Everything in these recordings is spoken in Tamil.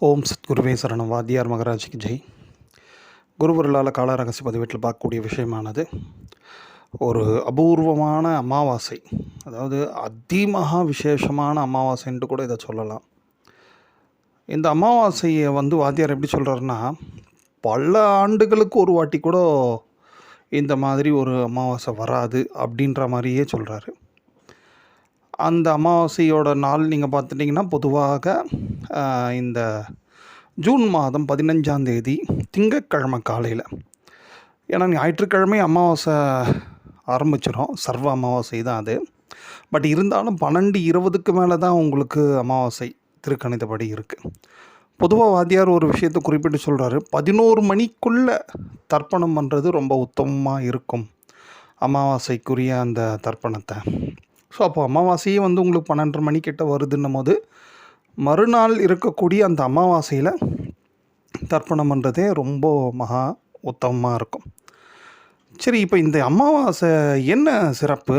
ஓம் சத்குருவே சரணம். வாத்தியார் மகராஜிக்கு ஜெய். குருவருளால் கால ரகசிய பதிவேட்டில் பார்க்கக்கூடிய விஷயமானது ஒரு அபூர்வமான அமாவாசை, அதாவது அதிமகா விசேஷமான அமாவாசைன்ட்டு கூட இதை சொல்லலாம். இந்த அமாவாசையை வாத்தியார் எப்படி சொல்கிறாருன்னா, பல ஆண்டுகளுக்கு ஒரு வாட்டி கூட இந்த மாதிரி ஒரு அமாவாசை வராது அப்படின்ற மாதிரியே சொல்கிறாரு. அந்த அமாவாசையோட நாள் நீங்கள் பார்த்துட்டிங்கன்னா பொதுவாக இந்த ஜூன் மாதம் 15ஆம் தேதி திங்கட்கிழமை காலையில், ஏன்னா ஞாயிற்றுக்கிழமை அமாவாசை ஆரம்பிச்சிடும், சர்வ அமாவாசை தான் அது. பட் இருந்தாலும் 12:20க்கு மேலே தான் உங்களுக்கு அமாவாசை திருக்கணிதப்படி இருக்குது. பொதுவாக வாத்தியார் ஒரு விஷயத்தை குறிப்பிட்டு சொல்கிறாரு, 11 மணிக்குள்ளே தர்ப்பணம் பண்ணுறது ரொம்ப உத்தமமாக இருக்கும் அமாவாசைக்குரிய அந்த தர்ப்பணத்தை. ஸோ அப்போ அமாவாசையே உங்களுக்கு 12:30 மணிக்கிட்ட வருதுன்னும் போது மறுநாள் இருக்கக்கூடிய அந்த அமாவாசையில் தர்ப்பணம் பண்ணுறதே ரொம்ப மகா உத்தமமாக இருக்கும். சரி, இப்போ இந்த அமாவாசை என்ன சிறப்பு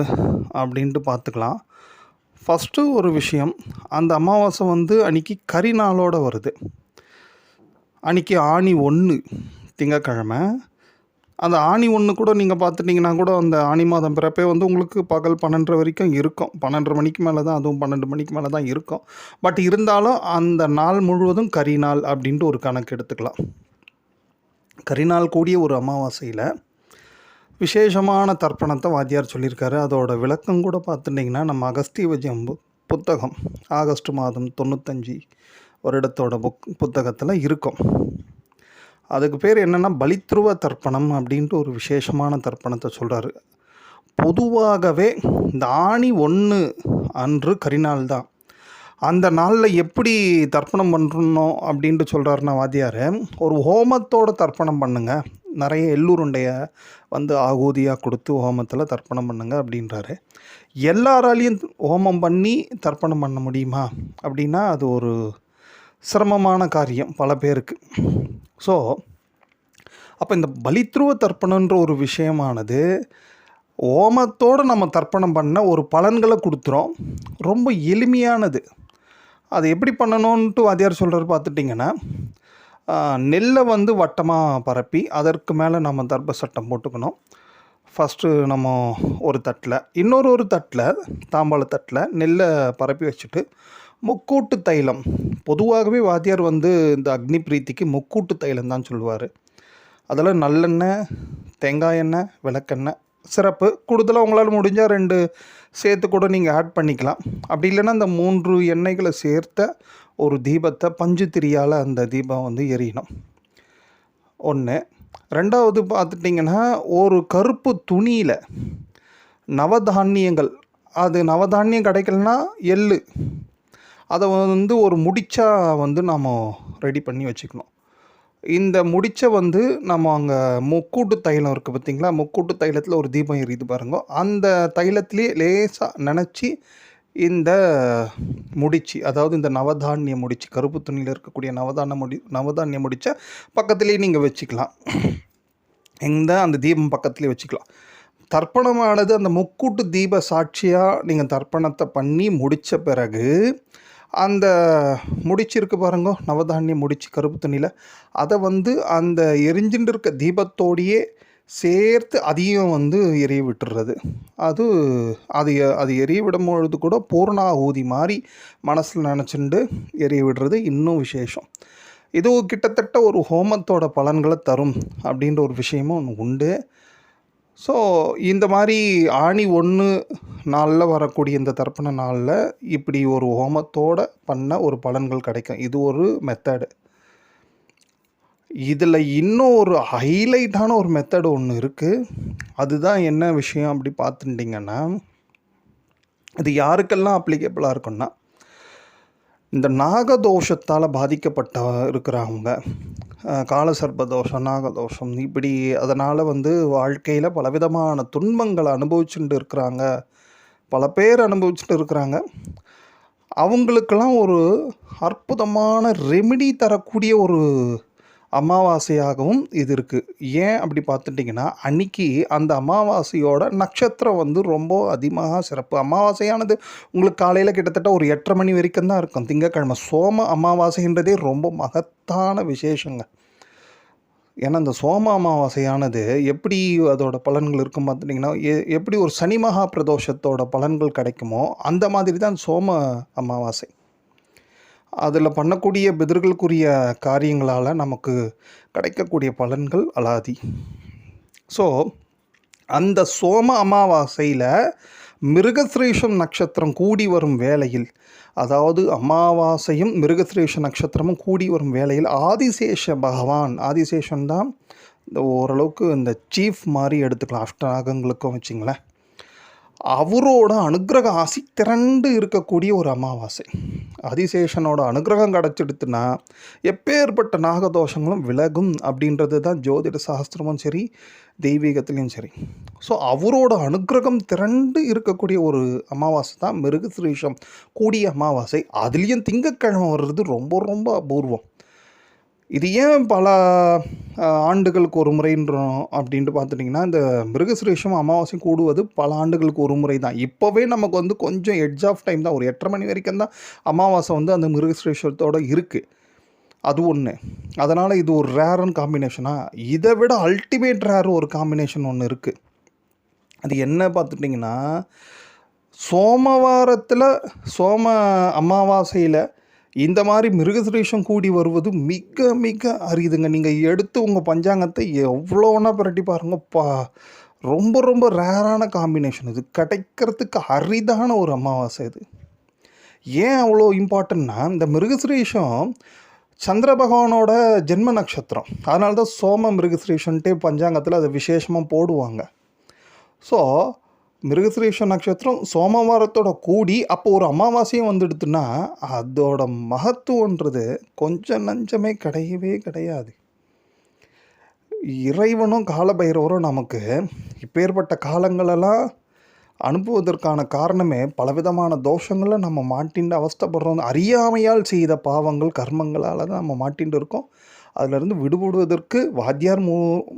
அப்படின்ட்டு பார்த்துக்கலாம். ஃபஸ்ட்டு ஒரு விஷயம், அந்த அமாவாசை அன்றைக்கி கரி நாளோடு வருது. அன்றைக்கி ஆனி 1 திங்கக்கிழமை. அந்த ஆனி 1 கூட நீங்கள் பார்த்துட்டிங்கன்னா கூட அந்த ஆனி மாதம் பிறப்பே உங்களுக்கு பகல் 12 வரைக்கும் இருக்கும். 12 மணிக்கு மேலே தான், அதுவும் 12 மணிக்கு மேலே தான் இருக்கும். பட் இருந்தாலும் அந்த நாள் முழுவதும் கரி நாள் அப்படின்ட்டு ஒரு கணக்கு எடுத்துக்கலாம். கரிநாள் கூடிய ஒரு அமாவாசையில் விசேஷமான தர்ப்பணத்தை வாத்தியார் சொல்லியிருக்காரு. அதோட விளக்கம் கூட பார்த்துட்டிங்கன்னா நம்ம அகஸ்திய விஜயம் புத்தகம் ஆகஸ்ட் மாதம் 95 வருடத்தோட புத்தகத்தில் இருக்கும். அதுக்கு பேர் என்னென்னா பலித்ருவ தர்ப்பணம் அப்படின்ட்டு ஒரு விசேஷமான தர்ப்பணத்தை சொல்கிறாரு. பொதுவாகவே இந்த ஆனி 1 அன்று கரிநாள் தான். அந்த நாளில் எப்படி தர்ப்பணம் பண்ணுறோம் அப்படின்ட்டு சொல்கிறாருன்னா வாத்தியார், ஒரு ஹோமத்தோட தர்ப்பணம் பண்ணுங்கள், நிறைய எள்ளுருண்டையை ஆகூதியாக கொடுத்து ஹோமத்தில் தர்ப்பணம் பண்ணுங்க அப்படின்றாரு. எல்லாராலையும் ஹோமம் பண்ணி தர்ப்பணம் பண்ண முடியுமா அப்படின்னா அது ஒரு சிரமமான காரியம் பல பேருக்கு. ஸோ அப்போ இந்த பலித்ருவ தர்ப்பணன்ற ஒரு விஷயமானது ஹோமத்தோடு நம்ம தர்ப்பணம் பண்ண ஒரு பலன்களை கொடுத்துரும். ரொம்ப எளிமையானது. அது எப்படி பண்ணணுன்ட்டு வாத்தியார் சொல்கிறார் பார்த்துட்டிங்கன்னா, நெல்லை வட்டமாக பரப்பி அதற்கு மேலே நம்ம தர்ப்ப சட்டம் போட்டுக்கணும். ஃபஸ்ட்டு நம்ம ஒரு தட்டில், இன்னொரு தட்டில், தாம்பாள தட்டில் நெல்லை பரப்பி வச்சுட்டு முக்கூட்டு தைலம், பொதுவாகவே வாத்தியார் இந்த அக்னி பிரீத்திக்கு முக்கூட்டு தைலம் தான் சொல்லுவார். அதில் நல்லெண்ணெய், தேங்காய் எண்ணெய், விளக்கெண்ணெய் சிறப்பு. கூடுதலாக உங்களால் முடிஞ்சால் 2 சேர்த்து கூட நீங்கள் ஆட் பண்ணிக்கலாம். அப்படி இல்லைன்னா அந்த 3 எண்ணெய்களை சேர்த்த ஒரு தீபத்தை பஞ்சு திரியால் அந்த தீபம் எரியணும். 1. 2வது பார்த்துட்டிங்கன்னா, ஒரு கருப்பு துணியில் நவதானியங்கள், அது நவதானியம் கிடைக்கலனா எள்ளு, அதை ஒரு முடிச்சா நாம் ரெடி பண்ணி வச்சுக்கணும். இந்த முடிச்சை நம்ம அங்கே முக்கூட்டு தைலம் இருக்குது பார்த்திங்களா, முக்கூட்டு தைலத்தில் ஒரு தீபம் எரியுது பாருங்க, அந்த தைலத்திலே லேசாக நினச்சி இந்த முடிச்சு, அதாவது இந்த நவதானிய முடிச்சு, கருப்பு துணியில் இருக்கக்கூடிய நவதானிய முடிச்சை பக்கத்துலேயே நீங்கள் வச்சுக்கலாம். அந்த தீபம் பக்கத்துலேயே வச்சுக்கலாம். தர்ப்பணமானது அந்த முக்கூட்டு தீப சாட்சியாக நீங்கள் தர்ப்பணத்தை பண்ணி முடித்த பிறகு அந்த முடிச்சு இருக்குது பாருங்க, நவதானியம் முடிச்சு கருப்பு துணியில், அதை அந்த எரிஞ்சுட்டு இருக்க தீபத்தோடையே சேர்த்து அதையும் எரிய விட்டுறது. அது எரிய விடும்பொழுது கூட பூர்ணாகூதி மாதிரி மனசில் நினச்சிண்டு எரிய விடுறது இன்னும் விசேஷம். இது கிட்டத்தட்ட ஒரு ஹோமத்தோட பலன்களை தரும் அப்படின்ற ஒரு விஷயமும் ஒன்று உண்டு. ஸோ இந்த மாதிரி ஆனி 1 நாளில் வரக்கூடிய இந்த தர்ப்பண நாளில் இப்படி ஒரு ஹோமத்தோடு பண்ண ஒரு பலன்கள் கிடைக்கும். இது ஒரு மெத்தடு. இதில் இன்னும் ஒரு ஹைலைட்டான ஒரு மெத்தடு ஒன்று இருக்குது. அதுதான் என்ன விஷயம் அப்படி பார்த்துட்டிங்கன்னா, இது யாருக்கெல்லாம் அப்ளிகபிளாக இருக்குன்னா, இந்த நாகதோஷத்தால் பாதிக்கப்பட்ட இருக்கிறவங்க, காலசர்ப்பதோஷம், நாகதோஷம், இப்படி அதனால் வாழ்க்கையில் பலவிதமான துன்பங்களை அனுபவிச்சுட்டு இருக்கிறாங்க, பல பேர் அனுபவிச்சுட்டு இருக்கிறாங்க. அவங்களுக்கெல்லாம் ஒரு அற்புதமான ரெமிடி தரக்கூடிய ஒரு அமாவாசையாகவும் இது இருக்குது. ஏன் அப்படி பார்த்துட்டிங்கன்னா, அன்றைக்கி அந்த அமாவாசையோட நட்சத்திரம் வந்து ரொம்ப அதிகமாக சிறப்பு. அமாவாசையானது உங்களுக்கு காலையில் கிட்டத்தட்ட ஒரு 8:30 மணி வரைக்கும் தான் இருக்கும். திங்கட்கிழமை சோம அமாவாசைன்றதே ரொம்ப மகத்தான விசேஷங்க. ஏன்னா இந்த சோம அமாவாசையானது எப்படி அதோட பலன்கள் இருக்கும் பார்த்துட்டிங்கன்னா, எப்படி ஒரு சனி மகா பிரதோஷத்தோட பலன்கள் கிடைக்குமோ அந்த மாதிரி தான் சோம அமாவாசை. அதில் பண்ணக்கூடிய பிதர்களுக்குரிய காரியங்களால் நமக்கு கிடைக்கக்கூடிய பலன்கள் அலாதி. ஸோ அந்த சோம அமாவாசையில் மிருகஸ்ரீஷம் நட்சத்திரம் கூடி வரும் வேளையில், அதாவது அமாவாசையும் மிருகஸ்ரீஷ நட்சத்திரமும் கூடி வரும் வேளையில் ஆதிசேஷ பகவான், ஆதிசேஷன் தான் இந்த ஓரளவுக்கு இந்த சீஃப் மாதிரி எடுத்துக்கலாம் அஷ்டநாகங்களுக்கும் வச்சிங்களேன், அவரோட அனுக்கிரக ஆசி திரண்டு இருக்கக்கூடிய ஒரு அமாவாசை. ஆதிசேஷனோட அனுக்கிரகம் கிடச்சிடுத்துன்னா எப்பேற்பட்ட நாகதோஷங்களும் விலகும் அப்படின்றது தான் ஜோதிட சாஸ்திரமும் சரி, தெய்வீகத்துலேயும் சரி. ஸோ அவரோட அனுக்கிரகம் திரண்டு இருக்கக்கூடிய ஒரு அமாவாசை தான் மிருகஸ்ரீஷம் கூடிய அமாவாசை. அதுலேயும் திங்கட்கிழமை வர்றது ரொம்ப ரொம்ப அபூர்வம். இது ஏன் பல ஆண்டுகளுக்கு ஒரு முறைன்றோம் அப்படின்ட்டு பார்த்துட்டிங்கன்னா, இந்த மிருகஸ்ரீஷம் அமாவாசை கூடுவது பல ஆண்டுகளுக்கு ஒரு முறை தான். இப்போவே நமக்கு வந்து கொஞ்சம் எட்ஜ் ஆஃப் டைம் தான், ஒரு 8:30 மணி வரைக்கும் தான் அமாவாசை வந்து அந்த மிருகஸ்ரீஷத்தோடு இருக்குது. அது ஒன்று. அதனால் இது ஒரு ரேரன் காம்பினேஷனாக, இதை விட அல்டிமேட் ரேர் ஒரு காம்பினேஷன் ஒன்று இருக்குது. அது என்ன பார்த்துட்டிங்கன்னா, சோமவாரத்தில் சோம அமாவாசையில் இந்த மாதிரி மிருகஸ்ரீஷம் கூடி வருவது மிக மிக அரிதுங்க. நீங்கள் எடுத்து உங்கள் பஞ்சாங்கத்தை எவ்வளோ வேணா பிரட்டி பாருங்கப்பா, ரொம்ப ரொம்ப ரேரான காம்பினேஷன். இது கிடைக்கிறதுக்கு அரிதான ஒரு அமாவாசை இது. ஏன் அவ்வளோ இம்பார்ட்டன்னா, இந்த மிருகஸ்ரீஷம் சந்திர பகவானோட ஜென்ம நட்சத்திரம். அதனால தான் சோம மிருகஸ்ரீஷன்ட்டே பஞ்சாங்கத்தில் அதை விசேஷமாக போடுவாங்க. ஸோ மிருகஸ்ரீஷ நட்சத்திரம் சோமவாரத்தோட கூடி அப்போ ஒரு அமாவாசையும் வந்துடுதுன்னா அதோட மகத்துவன்றது கொஞ்சம் நஞ்சமே கிடையவே கிடையாது. இறைவனும் காலபைரவரும் நமக்கு இப்பேற்பட்ட காலங்களெல்லாம் அனுப்புவதற்கான காரணமே பலவிதமான தோஷங்களை நம்ம மாட்டின்னு அவஸ்தைப்படுறோம். அறியாமையால் செய்த பாவங்கள் கர்மங்களால் தான் நம்ம மாட்டின்னு இருக்கோம். அதிலிருந்து விடுபடுவதற்கு வாத்தியார்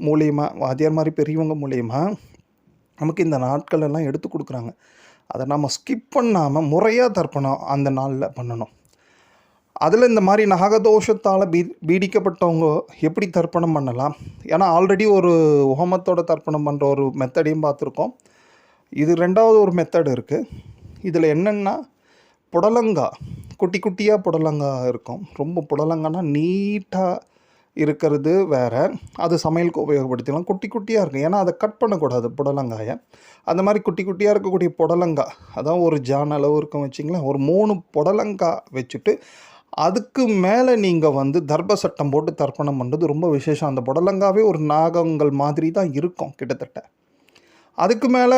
மூலியமாக, வாத்தியார் மாதிரி பெரியவங்க மூலியமாக நமக்கு இந்த நாட்கள் எல்லாம் எடுத்து கொடுக்குறாங்க. அதை நம்ம ஸ்கிப் பண்ணாமல் முறையாக தர்ப்பணம் அந்த நாளில் பண்ணணும். அதில் இந்த மாதிரி நாகதோஷத்தால் பீடிக்கப்பட்டவங்க எப்படி தர்ப்பணம் பண்ணலாம்? ஏன்னா ஆல்ரெடி ஒரு ஹோமத்தோட தர்ப்பணம் பண்ணுற ஒரு மெத்தடையும் பார்த்துருக்கோம். இது ரெண்டாவது ஒரு மெத்தட் இருக்குது. இதில் என்னென்னா, புடலங்காய் குட்டி குட்டியாக புடலங்காய் இருக்கும். ரொம்ப புடலங்காய்னா நீட்டாக இருக்கிறது வேறு, அது சமையலுக்கு உபயோகப்படுத்திக்கலாம். குட்டி குட்டியாக இருக்கும், ஏன்னா அதை கட் பண்ணக்கூடாது புடலங்காயை. அந்த மாதிரி குட்டி குட்டியாக இருக்கக்கூடிய புடலங்காய், அதான் ஒரு ஜான் அளவு இருக்கும் வச்சிங்களேன், ஒரு 3 புடலங்காய் வச்சுட்டு அதுக்கு மேலே நீங்கள் வந்து தர்ப சட்டம் போட்டு தர்ப்பணம் பண்ணுறது ரொம்ப விசேஷம். அந்த புடலங்காவே ஒரு நாகங்கள் மாதிரி தான் இருக்கும் கிட்டத்தட்ட. அதுக்கு மேலே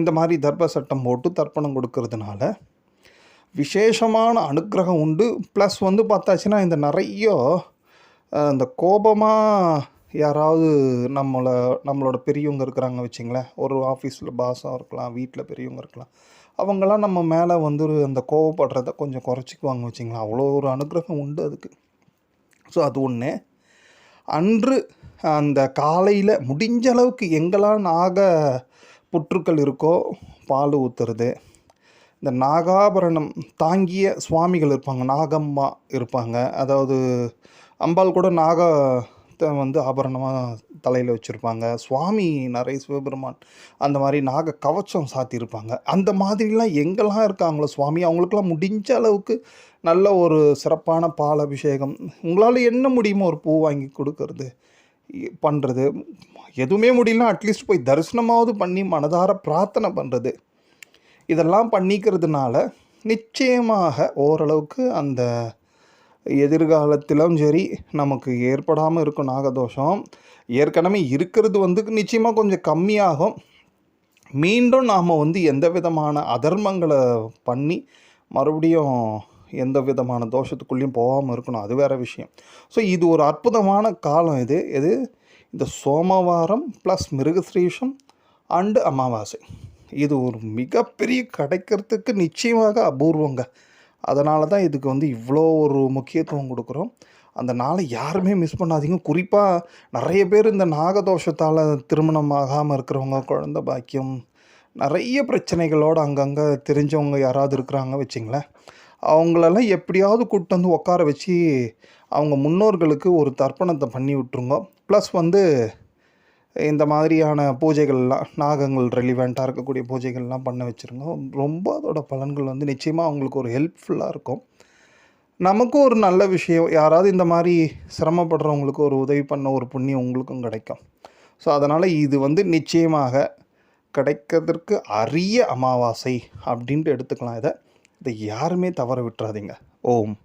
இந்த மாதிரி தர்ப சட்டம் போட்டு தர்ப்பணம் கொடுக்கறதுனால விசேஷமான அனுக்கிரகம் உண்டு. ப்ளஸ் வந்து பார்த்தாச்சுன்னா, இந்த நிறைய இந்த கோபமாக யாராவது நம்மளோட பெரியவங்க இருக்கிறாங்க வச்சிங்களேன், ஒரு ஆஃபீஸில் பாஸாக இருக்கலாம், வீட்டில் பெரியவங்க இருக்கலாம், அவங்களாம் நம்ம மேலே வந்து அந்த கோவப்படுறத கொஞ்சம் குறைச்சிக்குவாங்க வச்சிங்களேன். அவ்வளோ ஒரு அனுக்கிரகம் உண்டு அதுக்கு. ஸோ அது ஒன்று. அன்று அந்த காலையில் முடிஞ்ச அளவுக்கு எங்கெல்லாம் நாக புற்றுக்கள் இருக்கோ பால் ஊற்றுறது, இந்த நாகாபரணம் தாங்கிய சுவாமிகள் இருப்பாங்க, நாகம்மா இருப்பாங்க. அதாவது அம்பாள் கூட நாகத்தை வந்து ஆபரணமாக தலையில் வச்சுருப்பாங்க. சுவாமி நிறைய சிவபெருமான் அந்த மாதிரி நாக கவச்சம் சாத்தியிருப்பாங்க. அந்த மாதிரிலாம் எங்கெல்லாம் இருக்காங்களோ சுவாமி, அவங்களுக்கெல்லாம் முடிஞ்ச அளவுக்கு நல்ல ஒரு சிறப்பான பால் அபிஷேகம், உங்களால் என்ன முடியுமோ ஒரு பூ வாங்கி கொடுக்கறது பண்ணுறது. எதுவுமே முடியலனா அட்லீஸ்ட் போய் தரிசனமாவது பண்ணி மனதார பிரார்த்தனை பண்ணுறது. இதெல்லாம் பண்ணிக்கிறதுனால நிச்சயமாக ஓரளவுக்கு அந்த எதிர்காலத்திலும் சரி நமக்கு ஏற்படாமல் இருக்கும் நாகதோஷம். ஏற்கனவே இருக்கிறது வந்து நிச்சயமாக கொஞ்சம் கம்மியாகும். மீண்டும் நாம் வந்து எந்த விதமான அதர்மங்களை பண்ணி மறுபடியும் எந்த விதமான தோஷத்துக்குள்ளேயும் போகாமல் இருக்கணும், அது வேறு விஷயம். ஸோ இது ஒரு அற்புதமான காலம். இது இந்த சோமவாரம் ப்ளஸ் மிருகஸ்ரீஷம் அண்டு அமாவாசை, இது ஒரு மிகப்பெரிய கிடைக்கிறதுக்கு நிச்சயமாக அபூர்வங்க. அதனால தான் இதுக்கு வந்து இவ்வளோ ஒரு முக்கியத்துவம் கொடுக்குறோம். அந்த நாளை யாருமே மிஸ் பண்ணாதீங்க. குறிப்பாக நிறைய பேர் இந்த நாகதோஷத்தால் திருமணம் ஆகாமல் இருக்கிறவங்க, குழந்த பாக்கியம், நிறைய பிரச்சனைகளோடு அங்கங்கே தெரிஞ்சவங்க யாராவது இருக்கிறாங்க வச்சிங்களேன், அவங்களெல்லாம் எப்படியாவது கூப்பிட்டு வந்து உட்கார வச்சு அவங்க முன்னோர்களுக்கு ஒரு தர்ப்பணத்தை பண்ணி விட்ருங்க. ப்ளஸ் இந்த மாதிரியான பூஜைகள்லாம், நாகங்கள் ரெலிவெண்ட்டாக இருக்கக்கூடிய பூஜைகள்லாம் பண்ண வச்சுருங்க. ரொம்ப அதோட பலன்கள் நிச்சயமாக அவங்களுக்கு ஒரு ஹெல்ப்ஃபுல்லாக இருக்கும். நமக்கும் ஒரு நல்ல விஷயம், யாராவது இந்த மாதிரி சிரமப்படுறவங்களுக்கு ஒரு உதவி பண்ண ஒரு புண்ணியம் உங்களுக்கும் கிடைக்கும். ஸோ அதனால் இது நிச்சயமாக கிடைக்கிறதுக்கு அரிய அமாவாசை அப்படின்ட்டு எடுத்துக்கலாம். இதை யாருமே தவற விட்டுறாதீங்க. ஓம்.